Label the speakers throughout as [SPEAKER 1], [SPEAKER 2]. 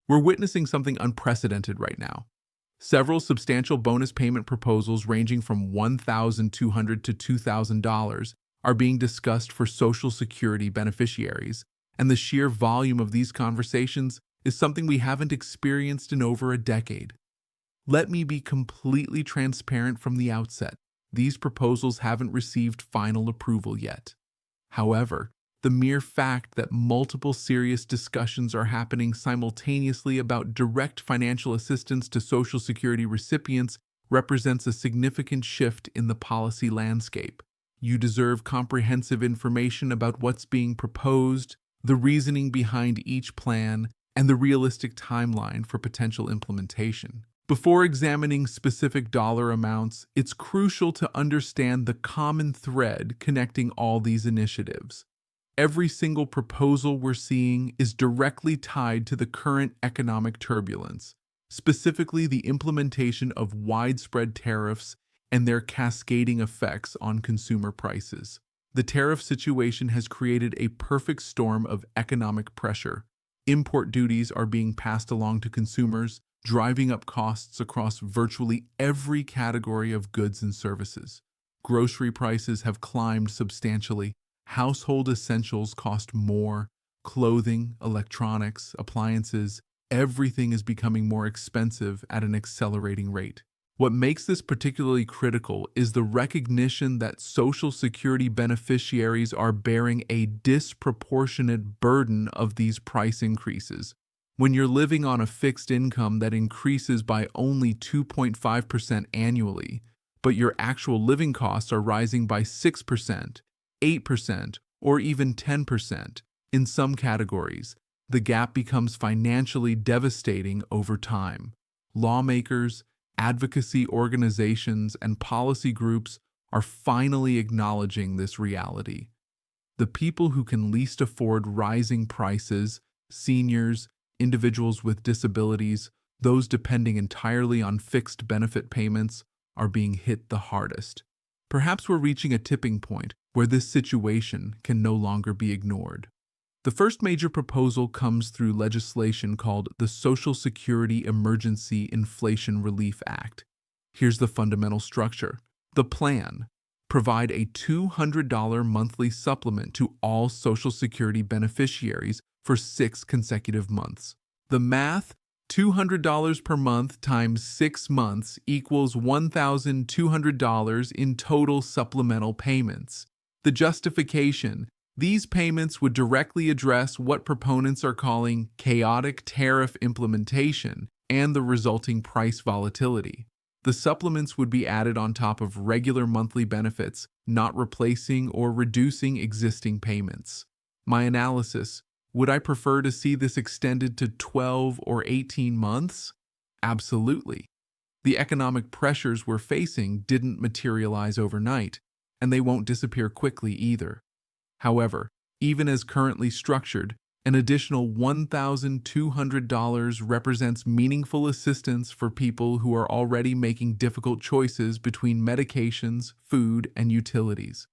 [SPEAKER 1] We're witnessing something unprecedented right now. Several substantial bonus payment proposals ranging from $1,200 to $2,000 are being discussed for Social Security beneficiaries, and the sheer volume of these conversations is something we haven't experienced in over a decade. Let me be completely transparent from the outset. These proposals haven't received final approval yet. However, the mere fact that multiple serious discussions are happening simultaneously about direct financial assistance to Social Security recipients represents a significant shift in the policy landscape. You deserve comprehensive information about what's being proposed, the reasoning behind each plan, and the realistic timeline for potential implementation. Before examining specific dollar amounts, it's crucial to understand the common thread connecting all these initiatives. Every single proposal we're seeing is directly tied to the current economic turbulence, specifically the implementation of widespread tariffs and their cascading effects on consumer prices. The tariff situation has created a perfect storm of economic pressure. Import duties are being passed along to consumers, driving up costs across virtually every category of goods and services. Grocery prices have climbed substantially. Household essentials cost more. Clothing, electronics, appliances, everything is becoming more expensive at an accelerating rate. What makes this particularly critical is the recognition that Social Security beneficiaries are bearing a disproportionate burden of these price increases. When you're living on a fixed income that increases by only 2.5% annually, but your actual living costs are rising by 6%, 8%, or even 10%, in some categories, the gap becomes financially devastating over time. Lawmakers, advocacy organizations, and policy groups are finally acknowledging this reality. The people who can least afford rising prices, seniors, individuals with disabilities, those depending entirely on fixed benefit payments, are being hit the hardest. Perhaps we're reaching a tipping point where this situation can no longer be ignored. The first major proposal comes through legislation called the Social Security Emergency Inflation Relief Act. Here's the fundamental structure. The plan: provide a $200 monthly supplement to all Social Security beneficiaries for 6 consecutive months. The math: $200 per month times 6 months equals $1,200 in total supplemental payments. The justification: these payments would directly address what proponents are calling chaotic tariff implementation and the resulting price volatility. The supplements would be added on top of regular monthly benefits, not replacing or reducing existing payments. My analysis: would I prefer to see this extended to 12 or 18 months? Absolutely. The economic pressures we're facing didn't materialize overnight, and they won't disappear quickly either. However, even as currently structured, an additional $1,200 represents meaningful assistance for people who are already making difficult choices between medications, food, and utilities.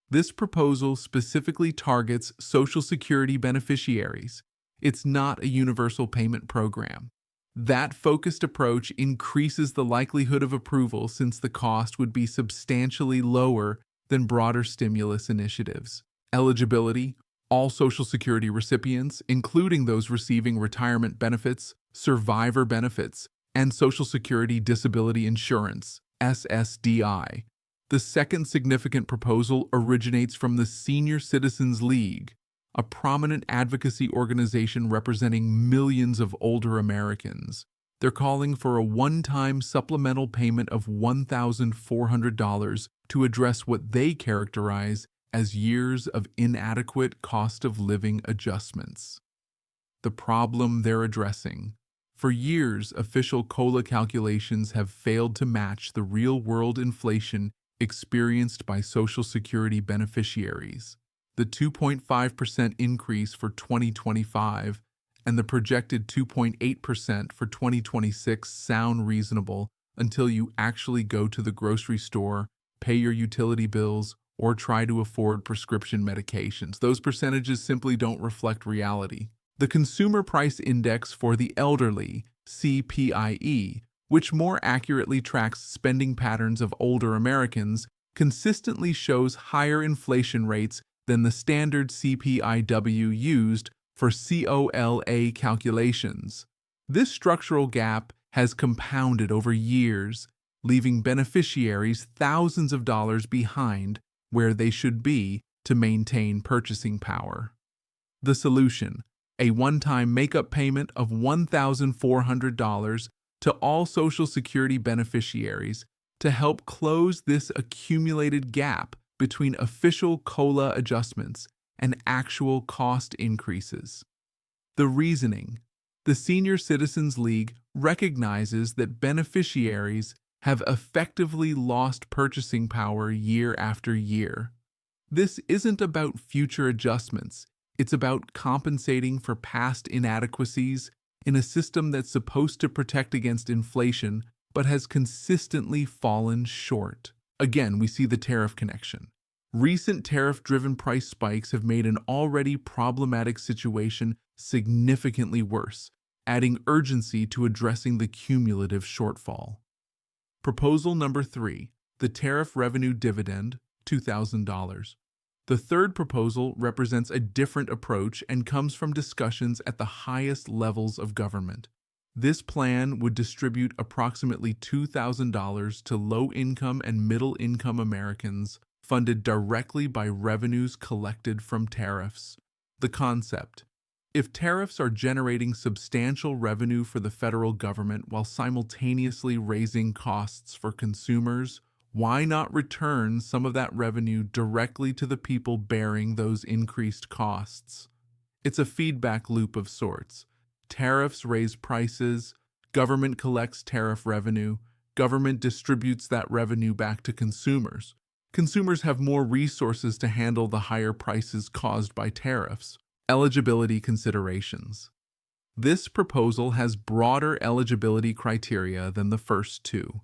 [SPEAKER 1] This proposal specifically targets Social Security beneficiaries. It's not a universal payment program. That focused approach increases the likelihood of approval since the cost would be substantially lower than broader stimulus initiatives. Eligibility: all Social Security recipients, including those receiving retirement benefits, survivor benefits, and Social Security Disability Insurance, SSDI. The second significant proposal originates from the Senior Citizens League, a prominent advocacy organization representing millions of older Americans. They're calling for a one-time supplemental payment of $1,400 to address what they characterize as years of inadequate cost of living adjustments. The problem they're addressing: for years, official COLA calculations have failed to match the real-world inflation experienced by Social Security beneficiaries. The 2.5% increase for 2025 and the projected 2.8% for 2026 sound reasonable until you actually go to the grocery store, pay your utility bills, or try to afford prescription medications. Those percentages simply don't reflect reality. The Consumer Price Index for the Elderly, CPIE, which more accurately tracks spending patterns of older Americans, consistently shows higher inflation rates than the standard CPIW used for COLA calculations. This structural gap has compounded over years, leaving beneficiaries thousands of dollars behind where they should be to maintain purchasing power. The solution: a one-time make-up payment of $1,400 to all Social Security beneficiaries to help close this accumulated gap between official COLA adjustments and actual cost increases. The reasoning: the Senior Citizens League recognizes that beneficiaries have effectively lost purchasing power year after year. This isn't about future adjustments. It's about compensating for past inadequacies in a system that's supposed to protect against inflation but has consistently fallen short. Again, we see the tariff connection. Recent tariff-driven price spikes have made an already problematic situation significantly worse, adding urgency to addressing the cumulative shortfall. Proposal number 3, the Tariff Revenue Dividend, $2,000. The third proposal represents a different approach and comes from discussions at the highest levels of government. This plan would distribute approximately $2,000 to low-income and middle-income Americans, funded directly by revenues collected from tariffs. The concept: if tariffs are generating substantial revenue for the federal government while simultaneously raising costs for consumers, why not return some of that revenue directly to the people bearing those increased costs? It's a feedback loop of sorts. Tariffs raise prices, government collects tariff revenue, government distributes that revenue back to consumers. Consumers have more resources to handle the higher prices caused by tariffs. Eligibility considerations. This proposal has broader eligibility criteria than the first two.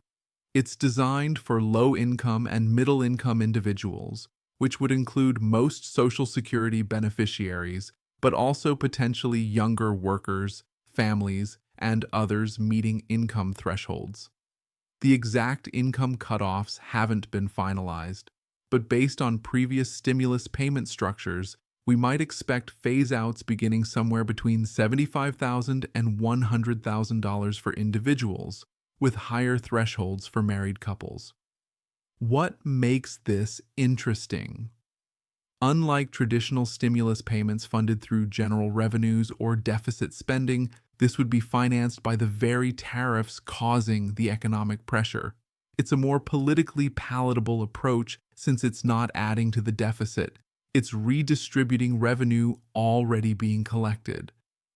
[SPEAKER 1] It's designed for low-income and middle-income individuals, which would include most Social Security beneficiaries, but also potentially younger workers, families, and others meeting income thresholds. The exact income cutoffs haven't been finalized, but based on previous stimulus payment structures, we might expect phase-outs beginning somewhere between $75,000 and $100,000 for individuals, with higher thresholds for married couples. What makes this interesting? Unlike traditional stimulus payments funded through general revenues or deficit spending, this would be financed by the very tariffs causing the economic pressure. It's a more politically palatable approach since it's not adding to the deficit. It's redistributing revenue already being collected.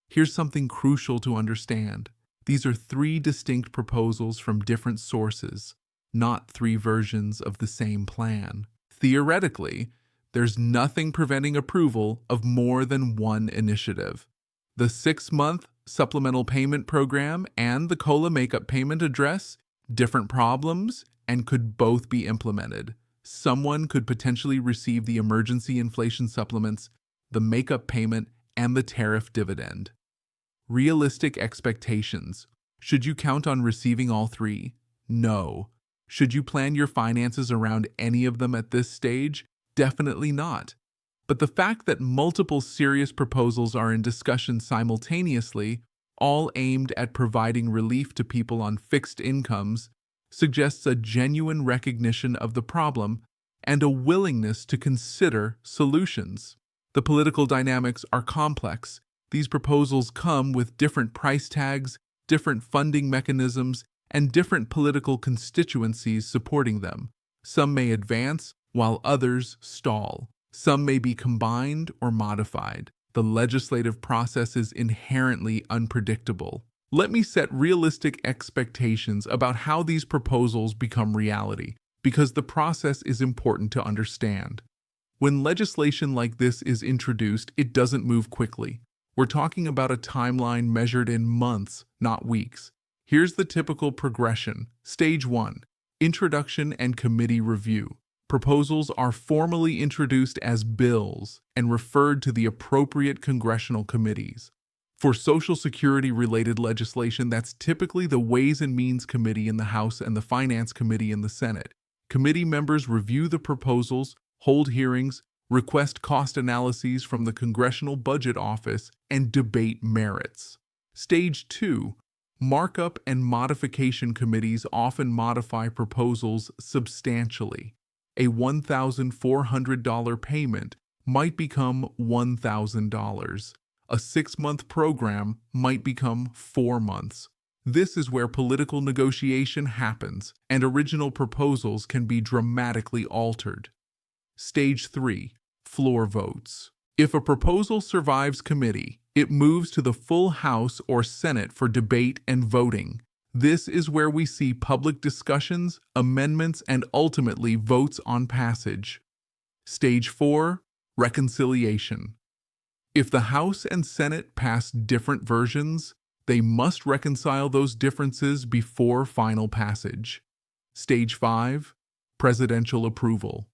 [SPEAKER 1] Here's something crucial to understand. These are 3 distinct proposals from different sources, not 3 versions of the same plan. Theoretically, there's nothing preventing approval of more than one initiative. The 6-month supplemental payment program and the COLA makeup payment address different problems and could both be implemented. Someone could potentially receive the emergency inflation supplements, the makeup payment, and the tariff dividend. Realistic expectations. Should you count on receiving all 3? No. Should you plan your finances around any of them at this stage? Definitely not. But the fact that multiple serious proposals are in discussion simultaneously, all aimed at providing relief to people on fixed incomes, suggests a genuine recognition of the problem and a willingness to consider solutions. The political dynamics are complex. These proposals come with different price tags, different funding mechanisms, and different political constituencies supporting them. Some may advance, while others stall. Some may be combined or modified. The legislative process is inherently unpredictable. Let me set realistic expectations about how these proposals become reality, because the process is important to understand. When legislation like this is introduced, it doesn't move quickly. We're talking about a timeline measured in months, not weeks. Here's the typical progression. Stage 1. Introduction and committee review. Proposals are formally introduced as bills and referred to the appropriate congressional committees. For Social Security-related legislation, that's typically the Ways and Means Committee in the House and the Finance Committee in the Senate. Committee members review the proposals, hold hearings, request cost analyses from the Congressional Budget Office, and debate merits. Stage 2. Markup and modification committees often modify proposals substantially. A $1,400 payment might become $1,000. A 6-month program might become 4 months. This is where political negotiation happens, and original proposals can be dramatically altered. Stage 3. Floor votes. If a proposal survives committee, it moves to the full House or Senate for debate and voting. This is where we see public discussions, amendments, and ultimately votes on passage. Stage 4. Reconciliation. If the House and Senate pass different versions, they must reconcile those differences before final passage. Stage 5. Presidential approval.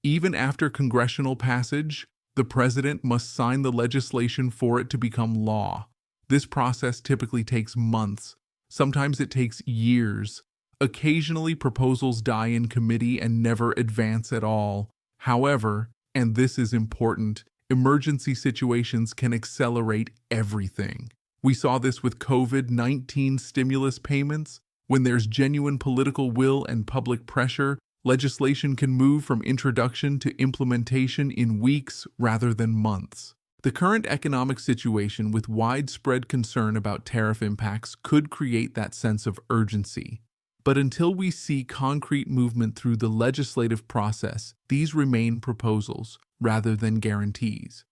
[SPEAKER 1] Even after congressional passage, the president must sign the legislation for it to become law. This process typically takes months. Sometimes it takes years. Occasionally, proposals die in committee and never advance at all. However, and this is important, emergency situations can accelerate everything. We saw this with COVID-19 stimulus payments. When there's genuine political will and public pressure, legislation can move from introduction to implementation in weeks rather than months. The current economic situation with widespread concern about tariff impacts could create that sense of urgency. But until we see concrete movement through the legislative process, these remain proposals rather than guarantees.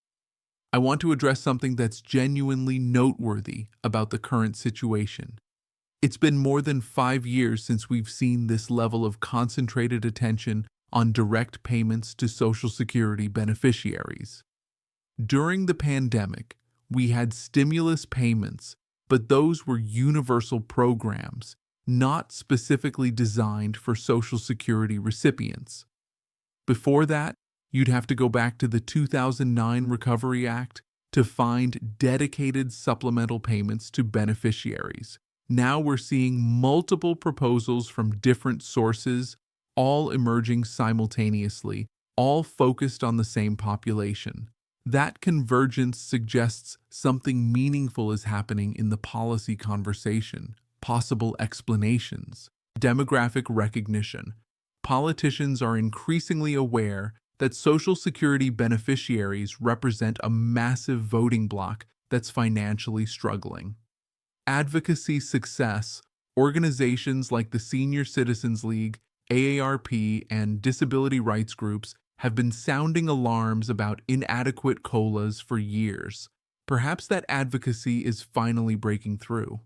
[SPEAKER 1] I want to address something that's genuinely noteworthy about the current situation. It's been more than 5 years since we've seen this level of concentrated attention on direct payments to Social Security beneficiaries. During the pandemic, we had stimulus payments, but those were universal programs, not specifically designed for Social Security recipients. Before that, you'd have to go back to the 2009 Recovery Act to find dedicated supplemental payments to beneficiaries. Now we're seeing multiple proposals from different sources, all emerging simultaneously, all focused on the same population. That convergence suggests something meaningful is happening in the policy conversation. Possible explanations. Demographic recognition. Politicians are increasingly aware that Social Security beneficiaries represent a massive voting bloc that's financially struggling. Advocacy success. Organizations like the Senior Citizens League, AARP, and disability rights groups have been sounding alarms about inadequate COLAs for years. Perhaps that advocacy is finally breaking through.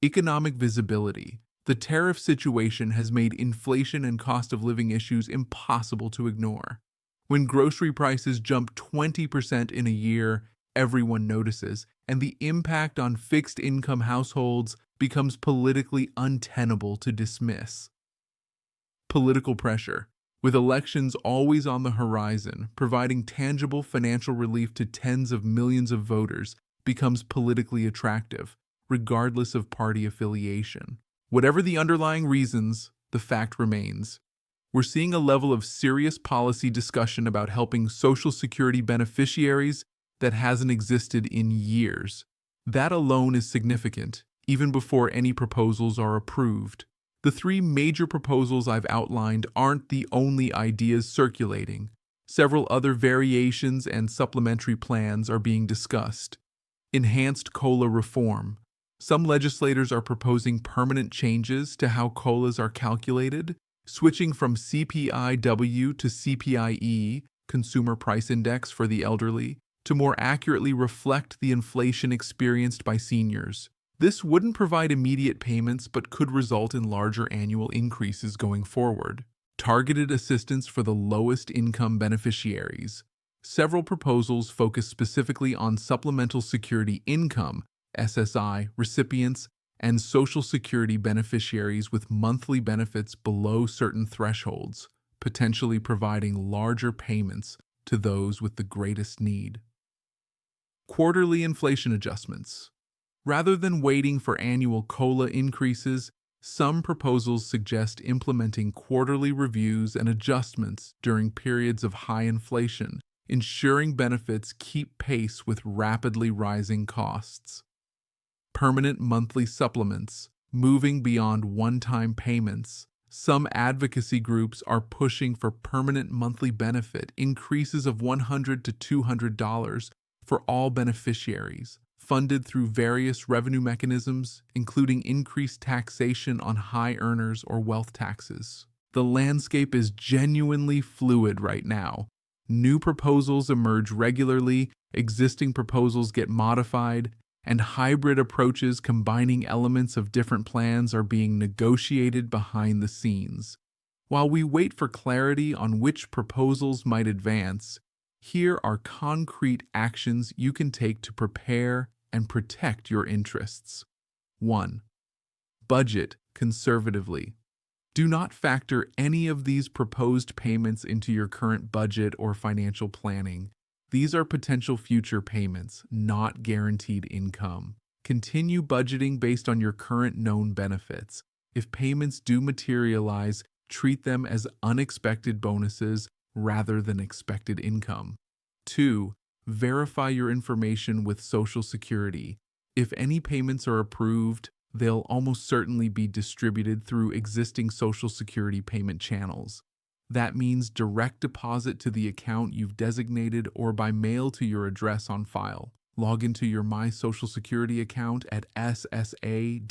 [SPEAKER 1] Economic visibility. The tariff situation has made inflation and cost of living issues impossible to ignore. When grocery prices jump 20% in a year, everyone notices, and the impact on fixed-income households becomes politically untenable to dismiss. Political pressure. With elections always on the horizon, providing tangible financial relief to tens of millions of voters becomes politically attractive, regardless of party affiliation. Whatever the underlying reasons, the fact remains. We're seeing a level of serious policy discussion about helping Social Security beneficiaries that hasn't existed in years. That alone is significant, even before any proposals are approved. The 3 major proposals I've outlined aren't the only ideas circulating. Several other variations and supplementary plans are being discussed. Enhanced COLA reform. Some legislators are proposing permanent changes to how COLAs are calculated, switching from CPI-W to CPI-E, Consumer Price Index for the elderly, to more accurately reflect the inflation experienced by seniors. This wouldn't provide immediate payments but could result in larger annual increases going forward. Targeted assistance for the lowest income beneficiaries. Several proposals focus specifically on supplemental security income, SSI, recipients, and Social Security beneficiaries with monthly benefits below certain thresholds, potentially providing larger payments to those with the greatest need. Quarterly inflation adjustments. Rather than waiting for annual COLA increases, some proposals suggest implementing quarterly reviews and adjustments during periods of high inflation, ensuring benefits keep pace with rapidly rising costs. Permanent monthly supplements, moving beyond one-time payments. Some advocacy groups are pushing for permanent monthly benefit increases of $100 to $200 for all beneficiaries, funded through various revenue mechanisms, including increased taxation on high earners or wealth taxes. The landscape is genuinely fluid right now. New proposals emerge regularly, existing proposals get modified, and hybrid approaches combining elements of different plans are being negotiated behind the scenes. While we wait for clarity on which proposals might advance, here are concrete actions you can take to prepare and protect your interests. 1. Budget conservatively. Do not factor any of these proposed payments into your current budget or financial planning. These are potential future payments, not guaranteed income. Continue budgeting based on your current known benefits. If payments do materialize, treat them as unexpected bonuses rather than expected income. 2. Verify your information with Social Security. If any payments are approved, they'll almost certainly be distributed through existing Social Security payment channels. That means direct deposit to the account you've designated or by mail to your address on file. Log into your My Social Security account at ssa.gov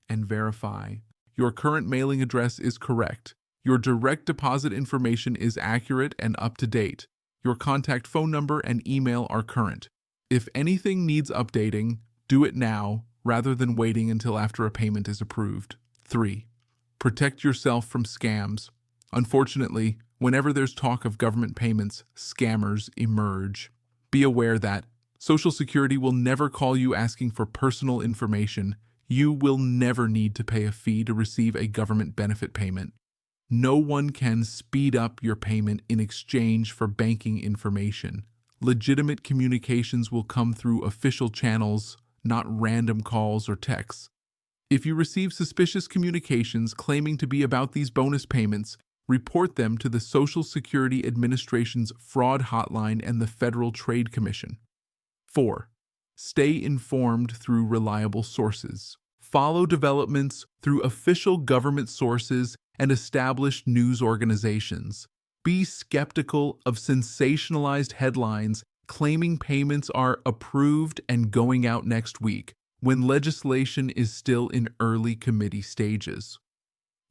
[SPEAKER 1] and verify. Your current mailing address is correct. Your direct deposit information is accurate and up to date. Your contact phone number and email are current. If anything needs updating, do it now rather than waiting until after a payment is approved. 3. Protect yourself from scams. Unfortunately, whenever there's talk of government payments, scammers emerge. Be aware that Social Security will never call you asking for personal information. You will never need to pay a fee to receive a government benefit payment. No one can speed up your payment in exchange for banking information. Legitimate communications will come through official channels, not random calls or texts. If you receive suspicious communications claiming to be about these bonus payments, report them to the Social Security Administration's fraud hotline and the Federal Trade Commission. 4. Stay informed through reliable sources. Follow developments through official government sources and established news organizations. Be skeptical of sensationalized headlines claiming payments are approved and going out next week, when legislation is still in early committee stages.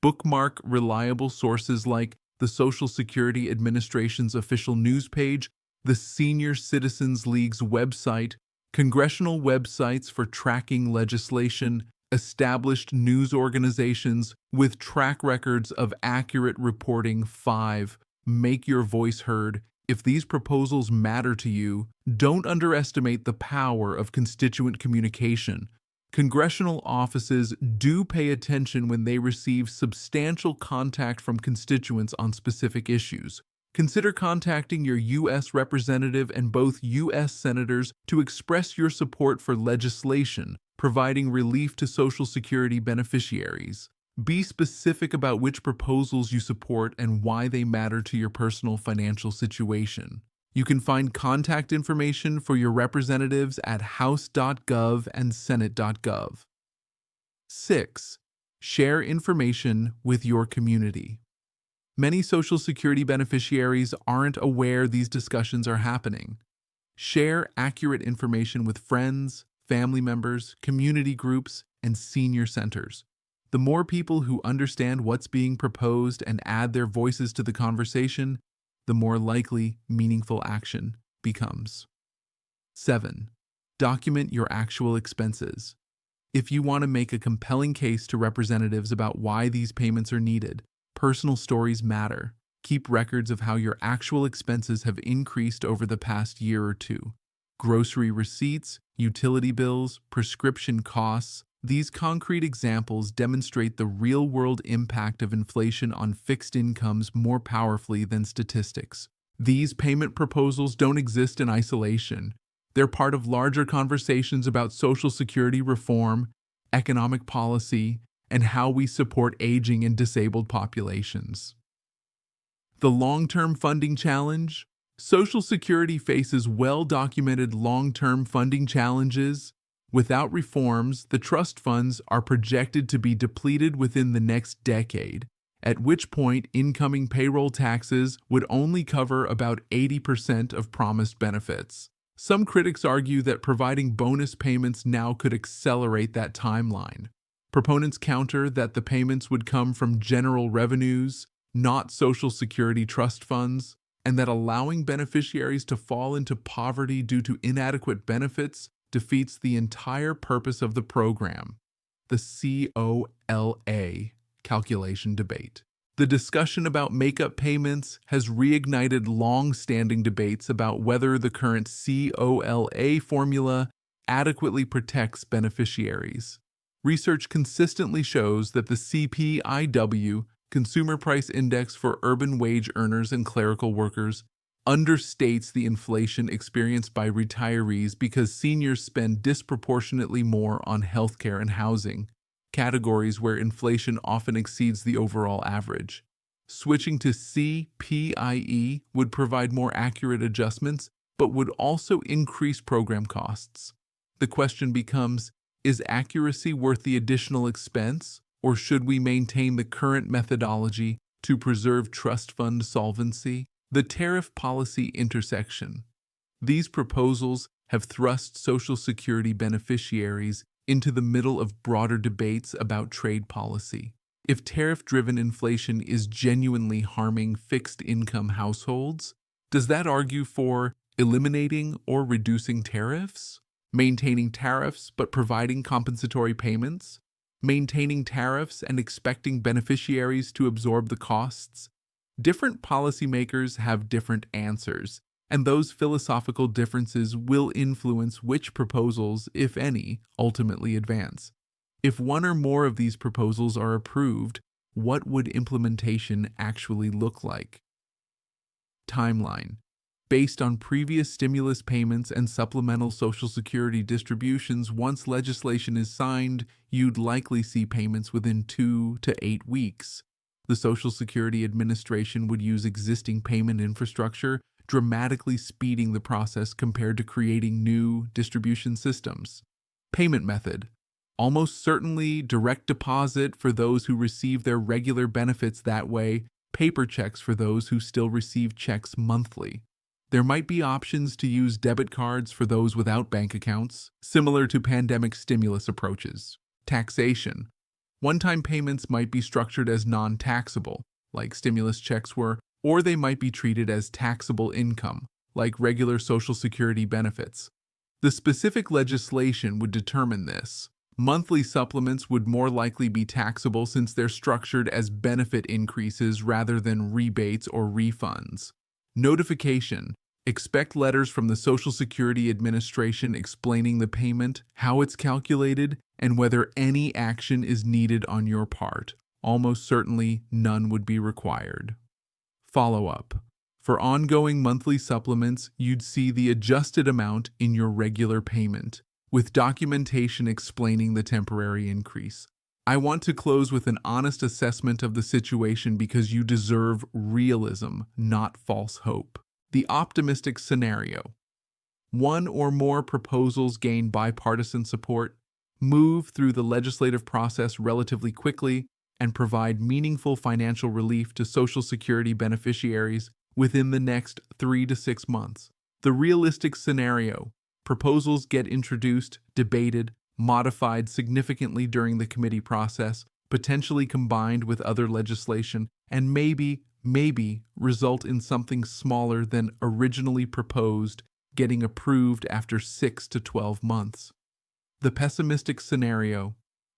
[SPEAKER 1] Bookmark reliable sources like the Social Security Administration's official news page, the Senior Citizens League's website, congressional websites for tracking legislation, established news organizations with track records of accurate reporting. 5. Make your voice heard. If these proposals matter to you, don't underestimate the power of constituent communication. Congressional offices do pay attention when they receive substantial contact from constituents on specific issues. Consider contacting your U.S. representative and both U.S. senators to express your support for legislation providing relief to Social Security beneficiaries. Be specific about which proposals you support and why they matter to your personal financial situation. You can find contact information for your representatives at house.gov and senate.gov. 6. Share information with your community. Many Social Security beneficiaries aren't aware these discussions are happening. Share accurate information with friends, family members, community groups, and senior centers. The more people who understand what's being proposed and add their voices to the conversation, the more likely meaningful action becomes. 7. Document your actual expenses. If you want to make a compelling case to representatives about why these payments are needed, personal stories matter. Keep records of how your actual expenses have increased over the past year or two. Grocery receipts, utility bills, prescription costs. These concrete examples demonstrate the real-world impact of inflation on fixed incomes more powerfully than statistics. These payment proposals don't exist in isolation. They're part of larger conversations about Social Security reform, economic policy, and how we support aging and disabled populations. The long-term funding challenge. Social Security faces well-documented long-term funding challenges. Without reforms, the trust funds are projected to be depleted within the next decade, at which point incoming payroll taxes would only cover about 80% of promised benefits. Some critics argue that providing bonus payments now could accelerate that timeline. Proponents counter that the payments would come from general revenues, not Social Security trust funds, and that allowing beneficiaries to fall into poverty due to inadequate benefits defeats the entire purpose of the program. The COLA calculation debate. The discussion about make-up payments has reignited long-standing debates about whether the current COLA formula adequately protects beneficiaries. Research consistently shows that the CPIW, Consumer Price Index for urban wage earners and clerical workers, understates the inflation experienced by retirees because seniors spend disproportionately more on healthcare and housing, categories where inflation often exceeds the overall average. Switching to CPIE would provide more accurate adjustments, but would also increase program costs. The question becomes, is accuracy worth the additional expense, or should we maintain the current methodology to preserve trust fund solvency? The tariff policy intersection. These proposals have thrust Social Security beneficiaries into the middle of broader debates about trade policy. If tariff-driven inflation is genuinely harming fixed-income households, does that argue for eliminating or reducing tariffs? Maintaining tariffs but providing compensatory payments? Maintaining tariffs and expecting beneficiaries to absorb the costs? Different policymakers have different answers, and those philosophical differences will influence which proposals, if any, ultimately advance. If one or more of these proposals are approved, what would implementation actually look like? Timeline. Based on previous stimulus payments and supplemental Social Security distributions, once legislation is signed, you'd likely see payments within 2 to 8 weeks. The Social Security Administration would use existing payment infrastructure, dramatically speeding the process compared to creating new distribution systems. Payment method. Almost certainly direct deposit for those who receive their regular benefits that way, paper checks for those who still receive checks monthly. There might be options to use debit cards for those without bank accounts, similar to pandemic stimulus approaches. Taxation. One-time payments might be structured as non-taxable, like stimulus checks were, or they might be treated as taxable income, like regular Social Security benefits. The specific legislation would determine this. Monthly supplements would more likely be taxable since they're structured as benefit increases rather than rebates or refunds. Notification. Expect letters from the Social Security Administration explaining the payment, how it's calculated, and whether any action is needed on your part. Almost certainly, none would be required. Follow-up. For ongoing monthly supplements, you'd see the adjusted amount in your regular payment, with documentation explaining the temporary increase. I want to close with an honest assessment of the situation because you deserve realism, not false hope. The optimistic scenario. One or more proposals gain bipartisan support, move through the legislative process relatively quickly, and provide meaningful financial relief to Social Security beneficiaries within the next 3 to 6 months. The realistic scenario. Proposals get introduced, debated, modified significantly during the committee process, potentially combined with other legislation, and maybe result in something smaller than originally proposed getting approved after 6 to 12 months. The pessimistic scenario.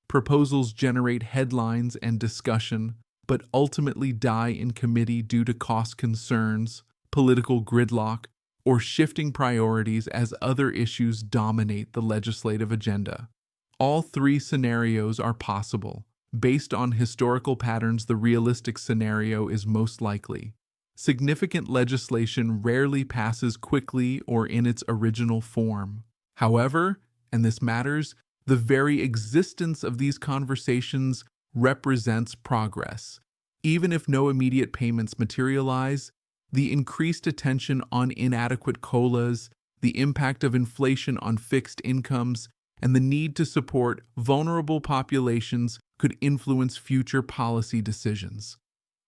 [SPEAKER 1] Proposals generate headlines and discussion, but ultimately die in committee due to cost concerns, political gridlock, or shifting priorities as other issues dominate the legislative agenda. All three scenarios are possible. Based on historical patterns, the realistic scenario is most likely. Significant legislation rarely passes quickly or in its original form. However, and this matters, the very existence of these conversations represents progress. Even if no immediate payments materialize, the increased attention on inadequate COLAs, the impact of inflation on fixed incomes, and the need to support vulnerable populations could influence future policy decisions.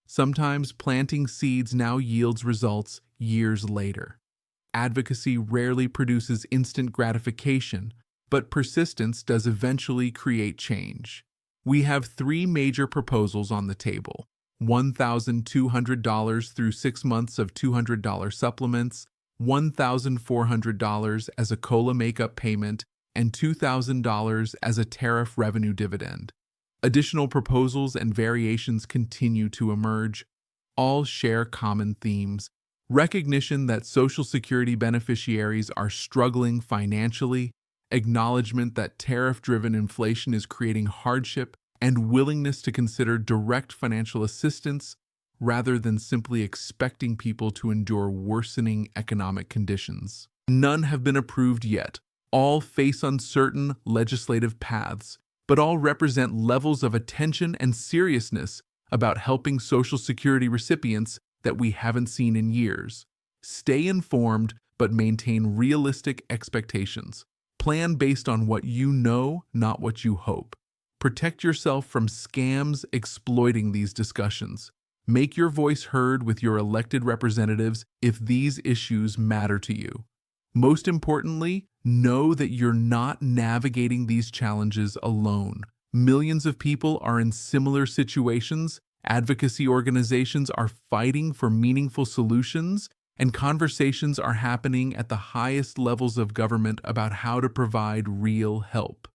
[SPEAKER 1] Sometimes planting seeds now yields results years later. Advocacy rarely produces instant gratification, but persistence does eventually create change. We have three major proposals on the table: $1,200 through 6 months of $200 supplements, $1,400 as a COLA makeup payment, and $2,000 as a tariff revenue dividend. Additional proposals and variations continue to emerge. All share common themes: recognition that Social Security beneficiaries are struggling financially, acknowledgement that tariff-driven inflation is creating hardship, and willingness to consider direct financial assistance rather than simply expecting people to endure worsening economic conditions. None have been approved yet. All face uncertain legislative paths, but all represent levels of attention and seriousness about helping Social Security recipients that we haven't seen in years. Stay informed, but maintain realistic expectations. Plan based on what you know, not what you hope. Protect yourself from scams exploiting these discussions. Make your voice heard with your elected representatives if these issues matter to you. Most importantly, know that you're not navigating these challenges alone. Millions of people are in similar situations, advocacy organizations are fighting for meaningful solutions, and conversations are happening at the highest levels of government about how to provide real help.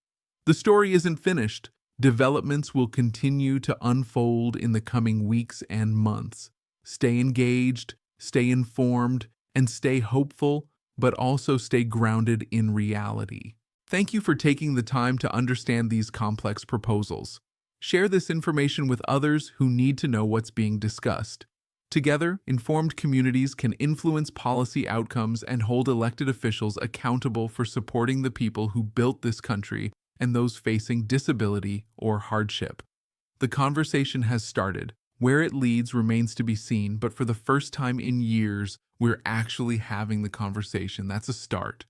[SPEAKER 1] The story isn't finished. Developments will continue to unfold in the coming weeks and months. Stay engaged, stay informed, and stay hopeful, but also stay grounded in reality. Thank you for taking the time to understand these complex proposals. Share this information with others who need to know what's being discussed. Together, informed communities can influence policy outcomes and hold elected officials accountable for supporting the people who built this country and those facing disability or hardship. The conversation has started. Where it leads remains to be seen, but for the first time in years, we're actually having the conversation. That's a start.